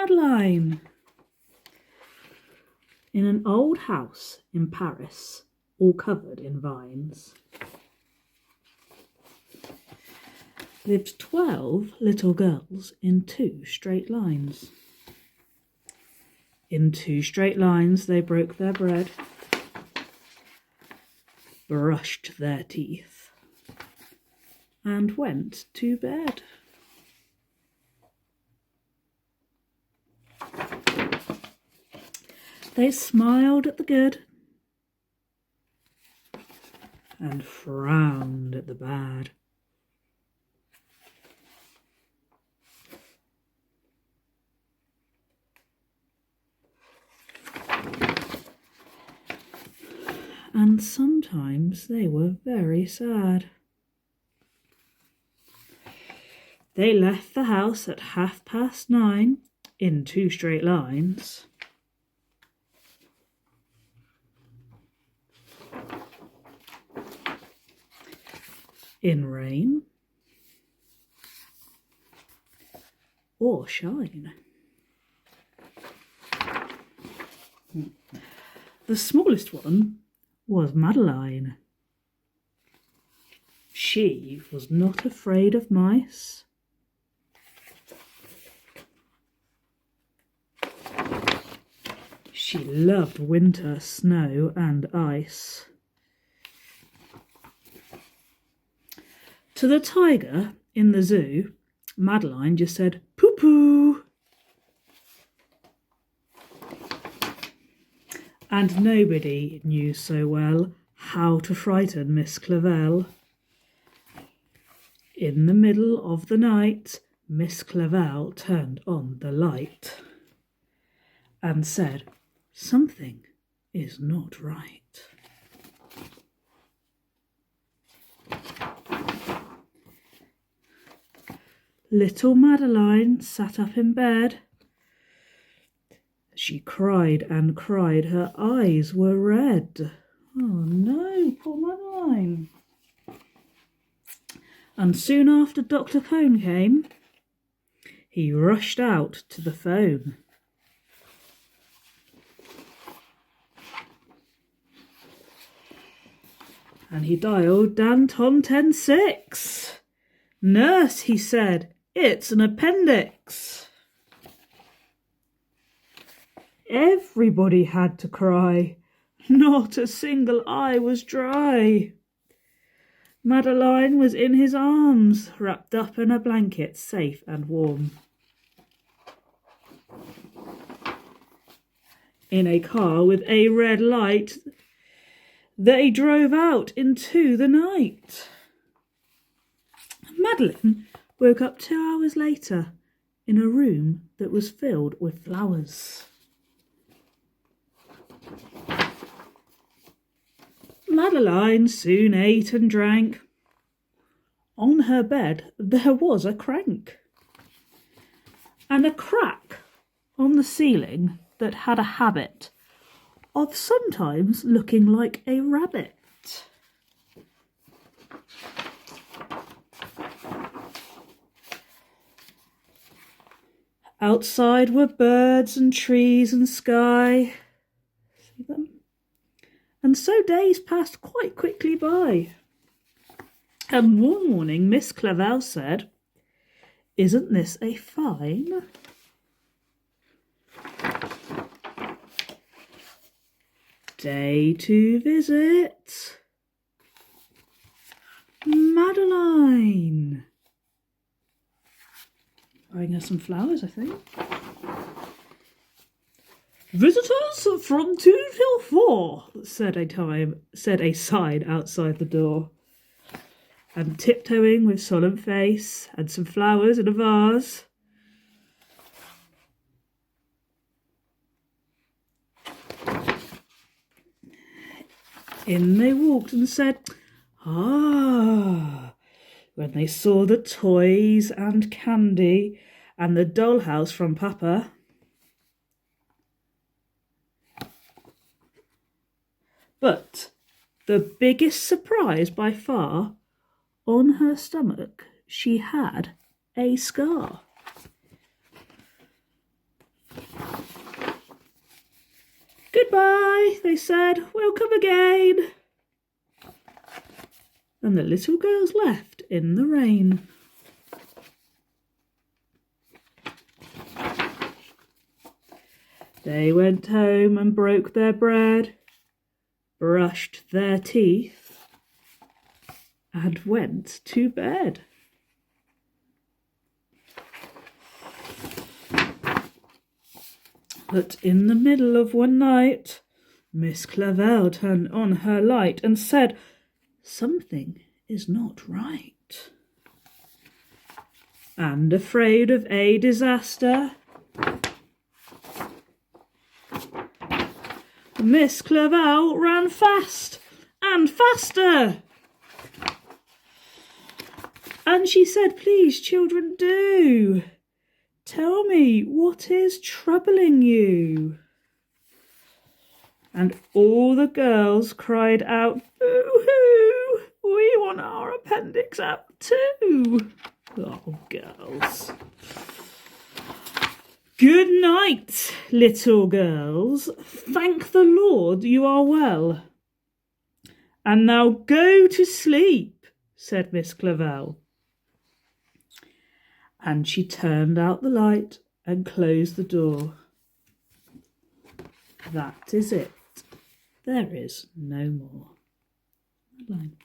Madeleine. In an old house in Paris, all covered in vines, lived 12 little girls in 2 straight lines. In 2 straight lines they broke their bread, brushed their teeth, and went to bed. They smiled at the good and frowned at the bad. And sometimes they were very sad. They left the house at 9:30 in 2 straight lines. In rain or shine. The smallest one was Madeleine. She was not afraid of mice. She loved winter, snow and ice. To the tiger in the zoo, Madeleine just said, "Poo-poo." And nobody knew so well how to frighten Miss Clavell. In the middle of the night, Miss Clavell turned on the light and said, "Something is not right." Little Madeleine sat up in bed. She cried and cried, her eyes were red. Oh no, poor Madeleine. And soon after Dr. Cone came, he rushed out to the phone. And he dialed Danton 106. "Nurse," he said, "it's an appendix." Everybody had to cry. Not a single eye was dry. Madeleine was in his arms, wrapped up in a blanket, safe and warm. In a car with a red light, they drove out into the night. Madeleine woke up 2 hours later in a room that was filled with flowers. Madeleine soon ate and drank. On her bed there was a crank and a crack on the ceiling that had a habit of sometimes looking like a rabbit. Outside were birds and trees and sky. See them? And so days passed quite quickly by. And one morning Miss Clavell said, "Isn't this a fine day to visit Madeleine?" Buying her some flowers, I think. "Visitors from 2 till 4, said a sign outside the door. And tiptoeing with solemn face and some flowers in a vase, in they walked and said, "Ah," when they saw the toys and candy and the dollhouse from Papa. But the biggest surprise by far, on her stomach she had a scar. Goodbye, they said. We'll come again. And the little girls left in the rain. They went home and broke their bread, brushed their teeth, and went to bed. But in the middle of one night, Miss Clavell turned on her light and said, "Something is not right." And afraid of a disaster, Miss Clavell ran fast and faster. And she said, "Please, children, do tell me what is troubling you." And all the girls cried out, "Boo-hoo! We want our appendix out too." Oh, girls. Good night, little girls. Thank the Lord you are well. And now go to sleep, said Miss Clavell. And she turned out the light and closed the door. That is it. There is no more. Madeleine.